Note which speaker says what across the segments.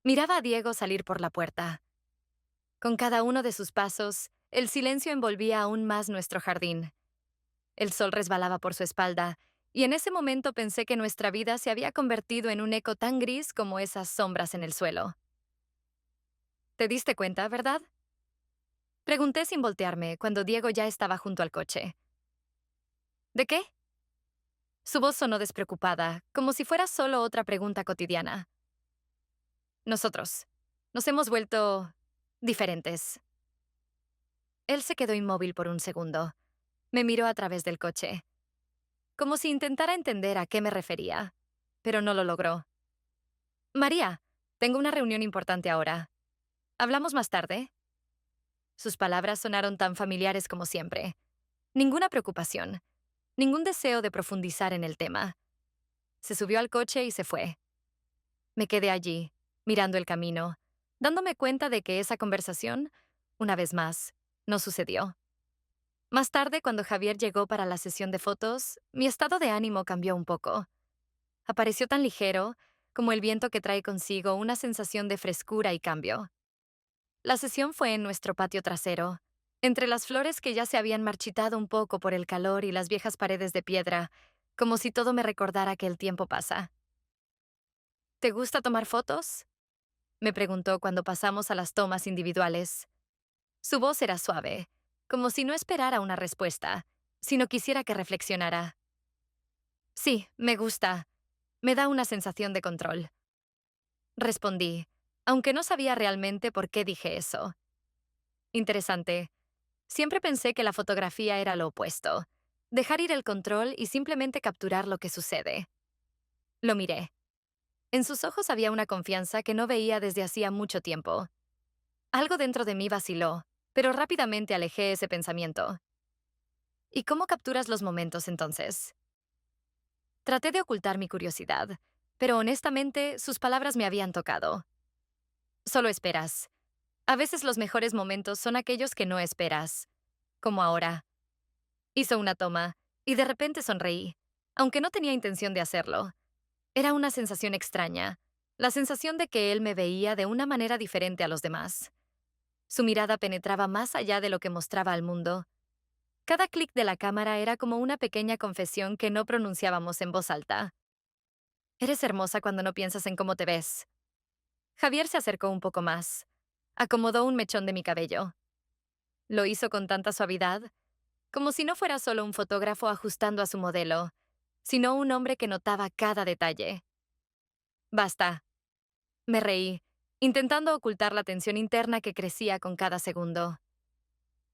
Speaker 1: Miraba a Diego salir por la puerta. Con cada uno de sus pasos, el silencio envolvía aún más nuestro jardín. El sol resbalaba por su espalda, y en ese momento pensé que nuestra vida se había convertido en un eco tan gris como esas sombras en el suelo. ¿Te diste cuenta, verdad? Pregunté sin voltearme cuando Diego ya estaba junto al coche. ¿De qué? Su voz sonó despreocupada, como si fuera solo otra pregunta cotidiana. Nosotros. Nos hemos vuelto diferentes. Él se quedó inmóvil por un segundo. Me miró a través del coche, como si intentara entender a qué me refería, pero no lo logró. María, tengo una reunión importante ahora. ¿Hablamos más tarde? Sus palabras sonaron tan familiares como siempre. Ninguna preocupación, ningún deseo de profundizar en el tema. Se subió al coche y se fue. Me quedé allí, mirando el camino, dándome cuenta de que esa conversación, una vez más, no sucedió. Más tarde, cuando Javier llegó para la sesión de fotos, mi estado de ánimo cambió un poco. Apareció tan ligero, como el viento que trae consigo una sensación de frescura y cambio. La sesión fue en nuestro patio trasero, entre las flores que ya se habían marchitado un poco por el calor y las viejas paredes de piedra, como si todo me recordara que el tiempo pasa. ¿Te gusta tomar fotos? Me preguntó cuando pasamos a las tomas individuales. Su voz era suave, como si no esperara una respuesta, sino quisiera que reflexionara. Sí, me gusta. Me da una sensación de control. Respondí, aunque no sabía realmente por qué dije eso. Interesante. Siempre pensé que la fotografía era lo opuesto. Dejar ir el control y simplemente capturar lo que sucede. Lo miré. En sus ojos había una confianza que no veía desde hacía mucho tiempo. Algo dentro de mí vaciló, pero rápidamente alejé ese pensamiento. ¿Y cómo capturas los momentos entonces? Traté de ocultar mi curiosidad, pero honestamente sus palabras me habían tocado. Solo esperas. A veces los mejores momentos son aquellos que no esperas. Como ahora. Hizo una toma, y de repente sonreí, aunque no tenía intención de hacerlo. Era una sensación extraña, la sensación de que él me veía de una manera diferente a los demás. Su mirada penetraba más allá de lo que mostraba al mundo. Cada clic de la cámara era como una pequeña confesión que no pronunciábamos en voz alta. Eres hermosa cuando no piensas en cómo te ves. Javier se acercó un poco más. Acomodó un mechón de mi cabello. Lo hizo con tanta suavidad, como si no fuera solo un fotógrafo ajustando a su modelo, sino un hombre que notaba cada detalle. Basta. Me reí, intentando ocultar la tensión interna que crecía con cada segundo.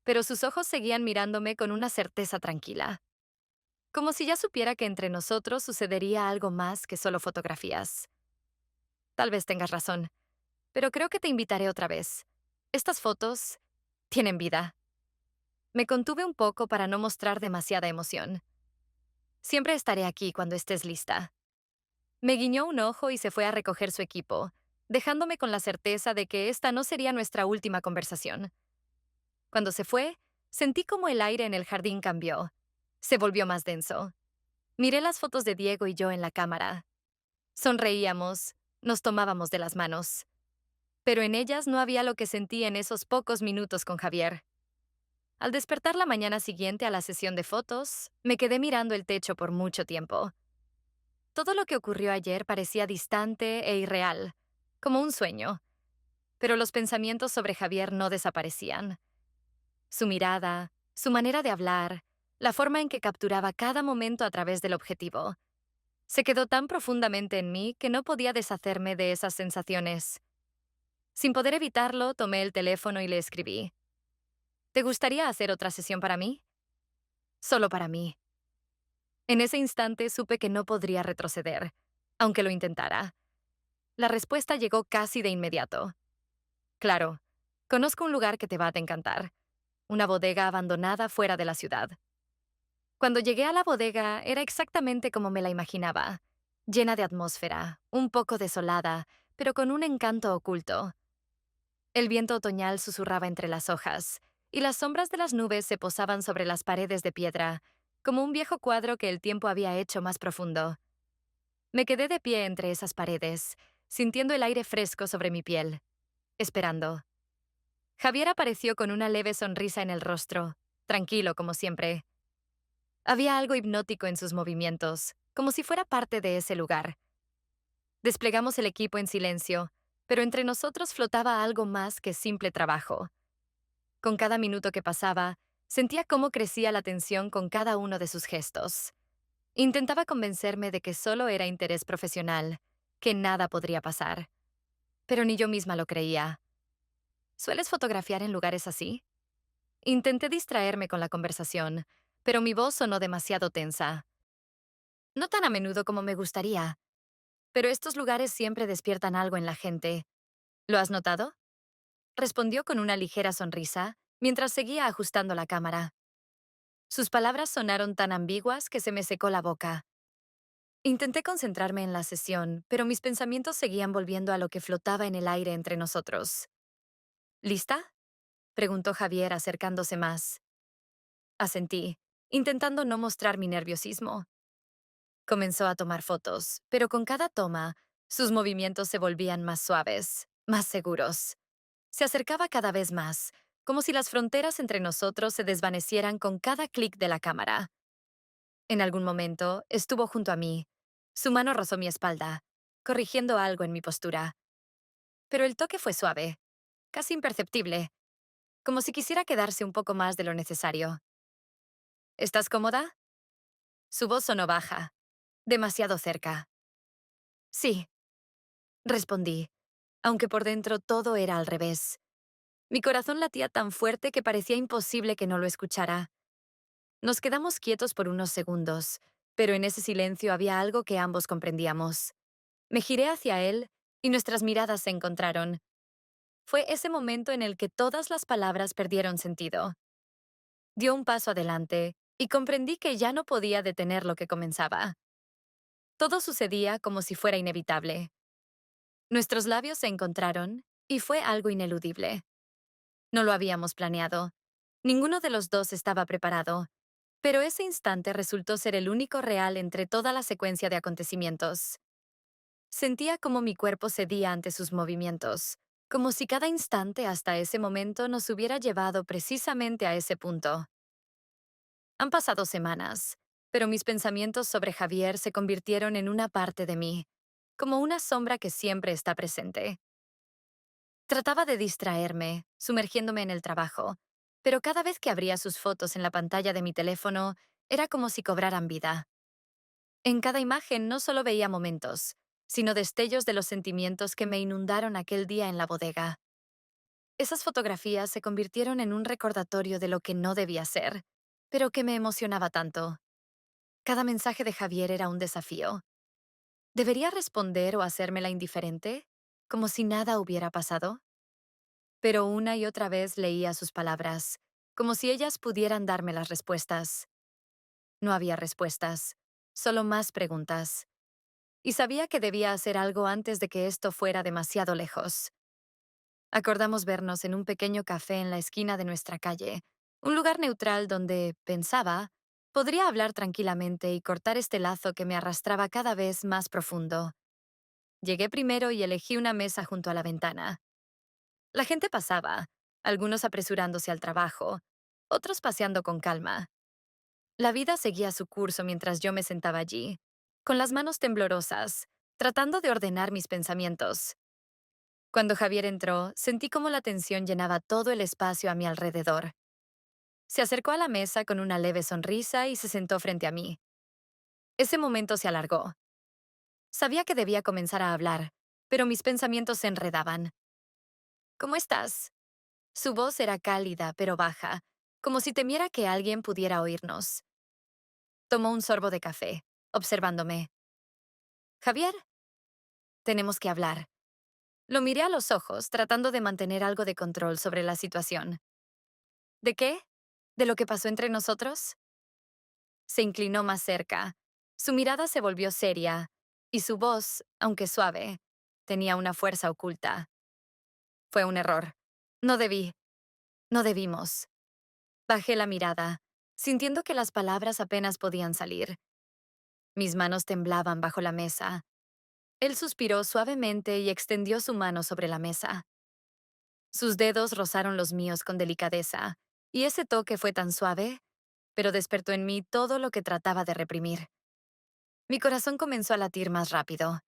Speaker 1: Pero sus ojos seguían mirándome con una certeza tranquila, como si ya supiera que entre nosotros sucedería algo más que solo fotografías. Tal vez tengas razón, pero creo que te invitaré otra vez. Estas fotos tienen vida. Me contuve un poco para no mostrar demasiada emoción. Siempre estaré aquí cuando estés lista. Me guiñó un ojo y se fue a recoger su equipo, dejándome con la certeza de que esta no sería nuestra última conversación. Cuando se fue, sentí como el aire en el jardín cambió. Se volvió más denso. Miré las fotos de Diego y yo en la cámara. Sonreíamos, nos tomábamos de las manos. Pero en ellas no había lo que sentí en esos pocos minutos con Javier. Al despertar la mañana siguiente a la sesión de fotos, me quedé mirando el techo por mucho tiempo. Todo lo que ocurrió ayer parecía distante e irreal, como un sueño, pero los pensamientos sobre Javier no desaparecían. Su mirada, su manera de hablar, la forma en que capturaba cada momento a través del objetivo, se quedó tan profundamente en mí que no podía deshacerme de esas sensaciones. Sin poder evitarlo, tomé el teléfono y le escribí. ¿Te gustaría hacer otra sesión para mí? Solo para mí. En ese instante supe que no podría retroceder, aunque lo intentara. La respuesta llegó casi de inmediato. Claro, conozco un lugar que te va a encantar. Una bodega abandonada fuera de la ciudad. Cuando llegué a la bodega era exactamente como me la imaginaba. Llena de atmósfera, un poco desolada, pero con un encanto oculto. El viento otoñal susurraba entre las hojas, y las sombras de las nubes se posaban sobre las paredes de piedra, como un viejo cuadro que el tiempo había hecho más profundo. Me quedé de pie entre esas paredes, sintiendo el aire fresco sobre mi piel, esperando. Javier apareció con una leve sonrisa en el rostro, tranquilo como siempre. Había algo hipnótico en sus movimientos, como si fuera parte de ese lugar. Desplegamos el equipo en silencio, pero entre nosotros flotaba algo más que simple trabajo. Con cada minuto que pasaba, sentía cómo crecía la tensión con cada uno de sus gestos. Intentaba convencerme de que solo era interés profesional, que nada podría pasar. Pero ni yo misma lo creía. ¿Sueles fotografiar en lugares así? Intenté distraerme con la conversación, pero mi voz sonó demasiado tensa. No tan a menudo como me gustaría, pero estos lugares siempre despiertan algo en la gente. ¿Lo has notado? Respondió con una ligera sonrisa, mientras seguía ajustando la cámara. Sus palabras sonaron tan ambiguas que se me secó la boca. Intenté concentrarme en la sesión, pero mis pensamientos seguían volviendo a lo que flotaba en el aire entre nosotros. ¿Lista? Preguntó Javier acercándose más. Asentí, intentando no mostrar mi nerviosismo. Comenzó a tomar fotos, pero con cada toma, sus movimientos se volvían más suaves, más seguros. Se acercaba cada vez más, como si las fronteras entre nosotros se desvanecieran con cada clic de la cámara. En algún momento, estuvo junto a mí. Su mano rozó mi espalda, corrigiendo algo en mi postura. Pero el toque fue suave, casi imperceptible, como si quisiera quedarse un poco más de lo necesario. ¿Estás cómoda? Su voz sonó baja, demasiado cerca. Sí, respondí, aunque por dentro todo era al revés. Mi corazón latía tan fuerte que parecía imposible que no lo escuchara. Nos quedamos quietos por unos segundos, pero en ese silencio había algo que ambos comprendíamos. Me giré hacia él y nuestras miradas se encontraron. Fue ese momento en el que todas las palabras perdieron sentido. Dio un paso adelante y comprendí que ya no podía detener lo que comenzaba. Todo sucedía como si fuera inevitable. Nuestros labios se encontraron y fue algo ineludible. No lo habíamos planeado. Ninguno de los dos estaba preparado, pero ese instante resultó ser el único real entre toda la secuencia de acontecimientos. Sentía como mi cuerpo cedía ante sus movimientos, como si cada instante hasta ese momento nos hubiera llevado precisamente a ese punto. Han pasado semanas, pero mis pensamientos sobre Javier se convirtieron en una parte de mí, como una sombra que siempre está presente. Trataba de distraerme, sumergiéndome en el trabajo, pero cada vez que abría sus fotos en la pantalla de mi teléfono, era como si cobraran vida. En cada imagen no solo veía momentos, sino destellos de los sentimientos que me inundaron aquel día en la bodega. Esas fotografías se convirtieron en un recordatorio de lo que no debía ser, pero que me emocionaba tanto. Cada mensaje de Javier era un desafío. ¿Debería responder o hacérmela indiferente, como si nada hubiera pasado? Pero una y otra vez leía sus palabras, como si ellas pudieran darme las respuestas. No había respuestas, solo más preguntas. Y sabía que debía hacer algo antes de que esto fuera demasiado lejos. Acordamos vernos en un pequeño café en la esquina de nuestra calle, un lugar neutral donde, pensaba, podría hablar tranquilamente y cortar este lazo que me arrastraba cada vez más profundo. Llegué primero y elegí una mesa junto a la ventana. La gente pasaba, algunos apresurándose al trabajo, otros paseando con calma. La vida seguía su curso mientras yo me sentaba allí, con las manos temblorosas, tratando de ordenar mis pensamientos. Cuando Javier entró, sentí cómo la tensión llenaba todo el espacio a mi alrededor. Se acercó a la mesa con una leve sonrisa y se sentó frente a mí. Ese momento se alargó. Sabía que debía comenzar a hablar, pero mis pensamientos se enredaban. ¿Cómo estás? Su voz era cálida, pero baja, como si temiera que alguien pudiera oírnos. Tomó un sorbo de café, observándome. Javier, tenemos que hablar. Lo miré a los ojos, tratando de mantener algo de control sobre la situación. ¿De qué? ¿De lo que pasó entre nosotros? Se inclinó más cerca. Su mirada se volvió seria, y su voz, aunque suave, tenía una fuerza oculta. Fue un error. No debí. No debimos. Bajé la mirada, sintiendo que las palabras apenas podían salir. Mis manos temblaban bajo la mesa. Él suspiró suavemente y extendió su mano sobre la mesa. Sus dedos rozaron los míos con delicadeza, y ese toque fue tan suave, pero despertó en mí todo lo que trataba de reprimir. Mi corazón comenzó a latir más rápido.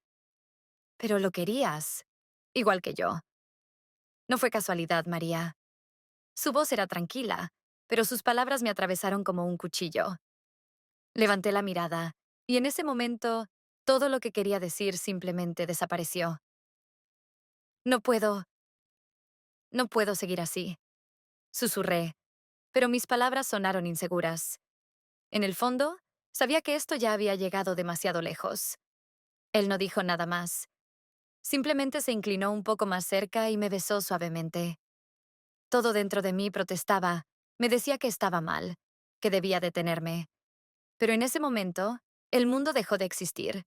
Speaker 1: Pero lo querías, igual que yo. No fue casualidad, María. Su voz era tranquila, pero sus palabras me atravesaron como un cuchillo. Levanté la mirada, y en ese momento, todo lo que quería decir simplemente desapareció. No puedo, no puedo seguir así, susurré, pero mis palabras sonaron inseguras. En el fondo, sabía que esto ya había llegado demasiado lejos. Él no dijo nada más. Simplemente se inclinó un poco más cerca y me besó suavemente. Todo dentro de mí protestaba, me decía que estaba mal, que debía detenerme. Pero en ese momento, el mundo dejó de existir.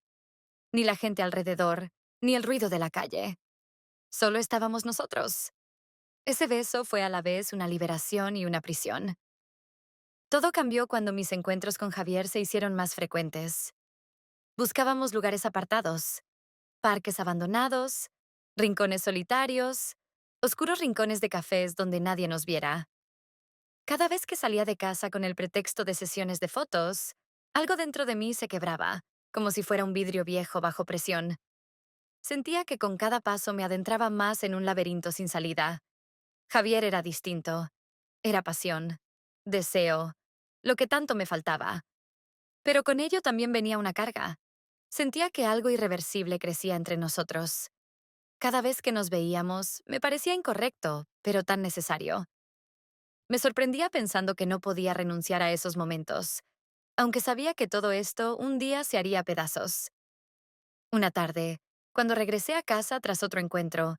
Speaker 1: Ni la gente alrededor, ni el ruido de la calle. Solo estábamos nosotros. Ese beso fue a la vez una liberación y una prisión. Todo cambió cuando mis encuentros con Javier se hicieron más frecuentes. Buscábamos lugares apartados, parques abandonados, rincones solitarios, oscuros rincones de cafés donde nadie nos viera. Cada vez que salía de casa con el pretexto de sesiones de fotos, algo dentro de mí se quebraba, como si fuera un vidrio viejo bajo presión. Sentía que con cada paso me adentraba más en un laberinto sin salida. Javier era distinto. Era pasión, deseo, lo que tanto me faltaba. Pero con ello también venía una carga. Sentía que algo irreversible crecía entre nosotros. Cada vez que nos veíamos, me parecía incorrecto, pero tan necesario. Me sorprendía pensando que no podía renunciar a esos momentos, aunque sabía que todo esto un día se haría a pedazos. Una tarde, cuando regresé a casa tras otro encuentro,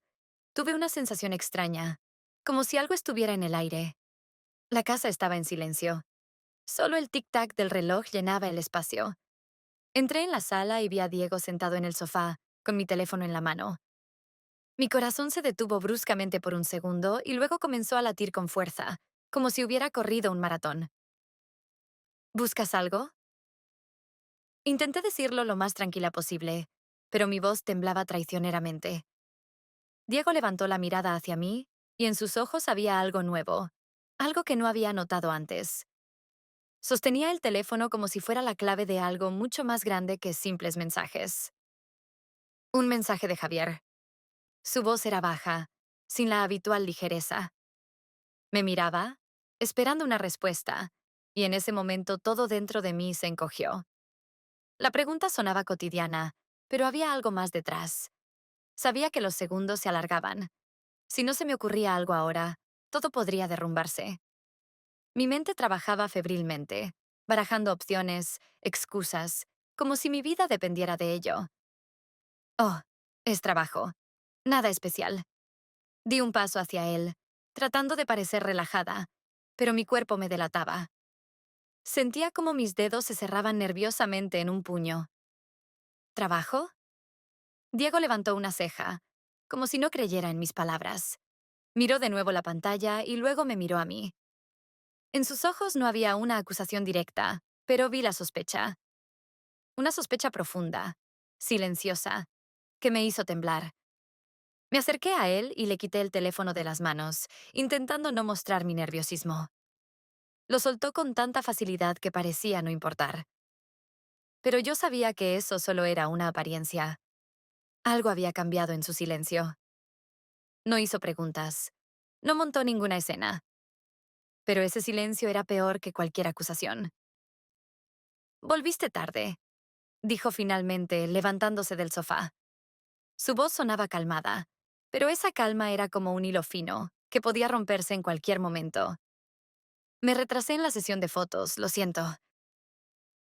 Speaker 1: tuve una sensación extraña, como si algo estuviera en el aire. La casa estaba en silencio. Solo el tic-tac del reloj llenaba el espacio. Entré en la sala y vi a Diego sentado en el sofá, con mi teléfono en la mano. Mi corazón se detuvo bruscamente por un segundo y luego comenzó a latir con fuerza, como si hubiera corrido un maratón. ¿Buscas algo? Intenté decirlo lo más tranquila posible, pero mi voz temblaba traicioneramente. Diego levantó la mirada hacia mí, y en sus ojos había algo nuevo, algo que no había notado antes. Sostenía el teléfono como si fuera la clave de algo mucho más grande que simples mensajes. Un mensaje de Javier. Su voz era baja, sin la habitual ligereza. Me miraba, esperando una respuesta, y en ese momento todo dentro de mí se encogió. La pregunta sonaba cotidiana, pero había algo más detrás. Sabía que los segundos se alargaban. Si no se me ocurría algo ahora, todo podría derrumbarse. Mi mente trabajaba febrilmente, barajando opciones, excusas, como si mi vida dependiera de ello. Oh, es trabajo. Nada especial. Di un paso hacia él, tratando de parecer relajada, pero mi cuerpo me delataba. Sentía como mis dedos se cerraban nerviosamente en un puño. ¿Trabajo? Diego levantó una ceja, como si no creyera en mis palabras. Miró de nuevo la pantalla y luego me miró a mí. En sus ojos no había una acusación directa, pero vi la sospecha. Una sospecha profunda, silenciosa, que me hizo temblar. Me acerqué a él y le quité el teléfono de las manos, intentando no mostrar mi nerviosismo. Lo soltó con tanta facilidad que parecía no importar. Pero yo sabía que eso solo era una apariencia. Algo había cambiado en su silencio. No hizo preguntas. No montó ninguna escena. Pero ese silencio era peor que cualquier acusación. Volviste tarde, dijo finalmente, levantándose del sofá. Su voz sonaba calmada, pero esa calma era como un hilo fino, que podía romperse en cualquier momento. Me retrasé en la sesión de fotos, lo siento.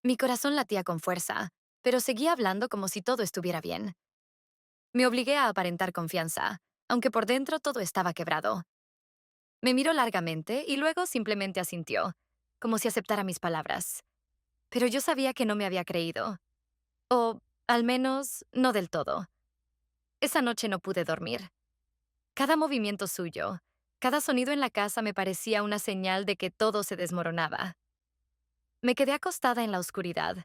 Speaker 1: Mi corazón latía con fuerza, pero seguía hablando como si todo estuviera bien. Me obligué a aparentar confianza, aunque por dentro todo estaba quebrado. Me miró largamente y luego simplemente asintió, como si aceptara mis palabras. Pero yo sabía que no me había creído. O, al menos, no del todo. Esa noche no pude dormir. Cada movimiento suyo, cada sonido en la casa me parecía una señal de que todo se desmoronaba. Me quedé acostada en la oscuridad,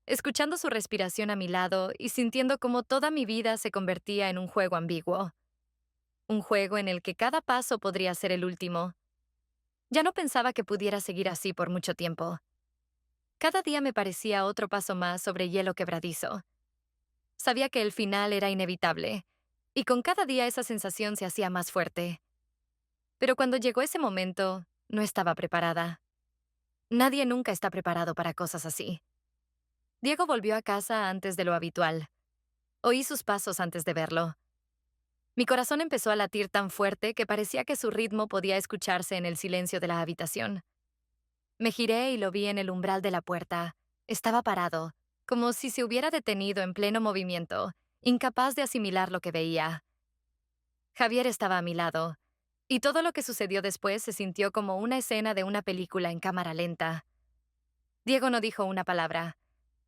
Speaker 1: escuchando su respiración a mi lado y sintiendo cómo toda mi vida se convertía en un juego ambiguo, un juego en el que cada paso podría ser el último. Ya no pensaba que pudiera seguir así por mucho tiempo. Cada día me parecía otro paso más sobre hielo quebradizo. Sabía que el final era inevitable, y con cada día esa sensación se hacía más fuerte. Pero cuando llegó ese momento, no estaba preparada. Nadie nunca está preparado para cosas así. Diego volvió a casa antes de lo habitual. Oí sus pasos antes de verlo. Mi corazón empezó a latir tan fuerte que parecía que su ritmo podía escucharse en el silencio de la habitación. Me giré y lo vi en el umbral de la puerta. Estaba parado, como si se hubiera detenido en pleno movimiento, incapaz de asimilar lo que veía. Javier estaba a mi lado, y todo lo que sucedió después se sintió como una escena de una película en cámara lenta. Diego no dijo una palabra.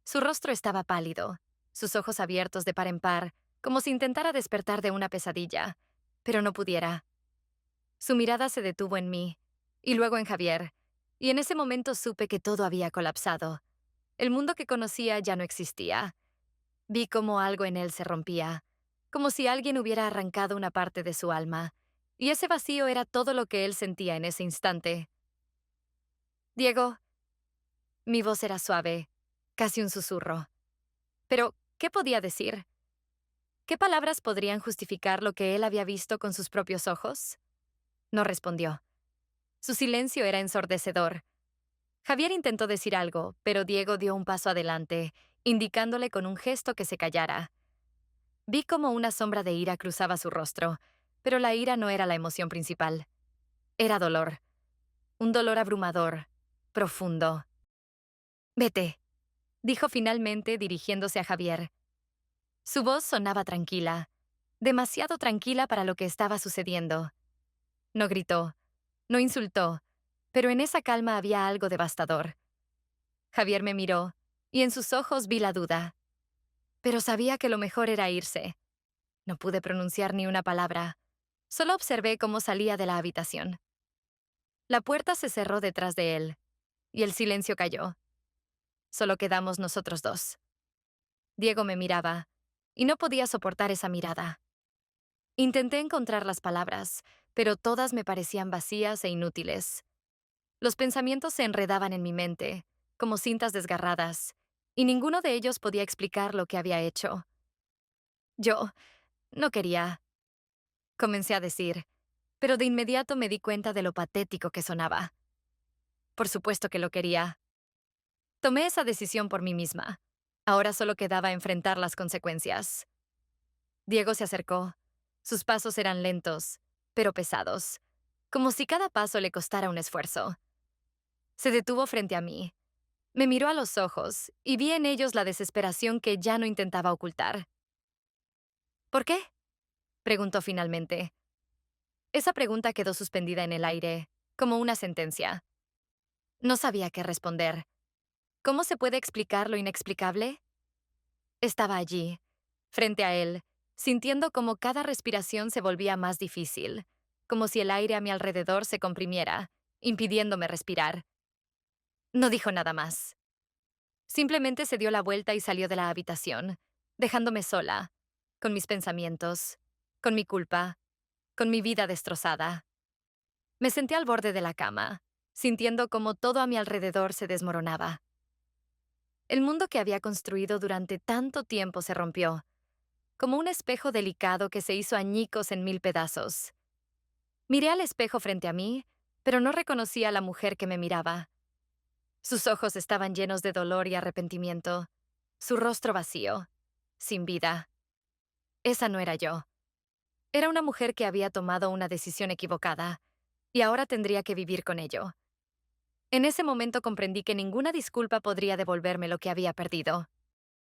Speaker 1: Su rostro estaba pálido, sus ojos abiertos de par en par, como si intentara despertar de una pesadilla, pero no pudiera. Su mirada se detuvo en mí, y luego en Javier, y en ese momento supe que todo había colapsado. El mundo que conocía ya no existía. Vi cómo algo en él se rompía, como si alguien hubiera arrancado una parte de su alma, y ese vacío era todo lo que él sentía en ese instante. Diego, mi voz era suave, casi un susurro. Pero, ¿qué podía decir? ¿Qué palabras podrían justificar lo que él había visto con sus propios ojos? No respondió. Su silencio era ensordecedor. Javier intentó decir algo, pero Diego dio un paso adelante, indicándole con un gesto que se callara. Vi cómo una sombra de ira cruzaba su rostro, pero la ira no era la emoción principal. Era dolor. Un dolor abrumador, profundo. Vete, dijo finalmente dirigiéndose a Javier. Su voz sonaba tranquila, demasiado tranquila para lo que estaba sucediendo. No gritó, no insultó, pero en esa calma había algo devastador. Javier me miró, y en sus ojos vi la duda. Pero sabía que lo mejor era irse. No pude pronunciar ni una palabra. Solo observé cómo salía de la habitación. La puerta se cerró detrás de él, y el silencio cayó. Solo quedamos nosotros dos. Diego me miraba, y no podía soportar esa mirada. Intenté encontrar las palabras, pero todas me parecían vacías e inútiles. Los pensamientos se enredaban en mi mente, como cintas desgarradas, y ninguno de ellos podía explicar lo que había hecho. Yo no quería, comencé a decir, pero de inmediato me di cuenta de lo patético que sonaba. Por supuesto que lo quería. Tomé esa decisión por mí misma. Ahora solo quedaba enfrentar las consecuencias. Diego se acercó. Sus pasos eran lentos, pero pesados, como si cada paso le costara un esfuerzo. Se detuvo frente a mí. Me miró a los ojos y vi en ellos la desesperación que ya no intentaba ocultar. ¿Por qué? Preguntó finalmente. Esa pregunta quedó suspendida en el aire, como una sentencia. No sabía qué responder. ¿Cómo se puede explicar lo inexplicable? Estaba allí, frente a él, sintiendo como cada respiración se volvía más difícil, como si el aire a mi alrededor se comprimiera, impidiéndome respirar. No dijo nada más. Simplemente se dio la vuelta y salió de la habitación, dejándome sola, con mis pensamientos, con mi culpa, con mi vida destrozada. Me senté al borde de la cama, sintiendo como todo a mi alrededor se desmoronaba. El mundo que había construido durante tanto tiempo se rompió, como un espejo delicado que se hizo añicos en 1000 pedazos. Miré al espejo frente a mí, pero no reconocí a la mujer que me miraba. Sus ojos estaban llenos de dolor y arrepentimiento, su rostro vacío, sin vida. Esa no era yo. Era una mujer que había tomado una decisión equivocada, y ahora tendría que vivir con ello. En ese momento comprendí que ninguna disculpa podría devolverme lo que había perdido.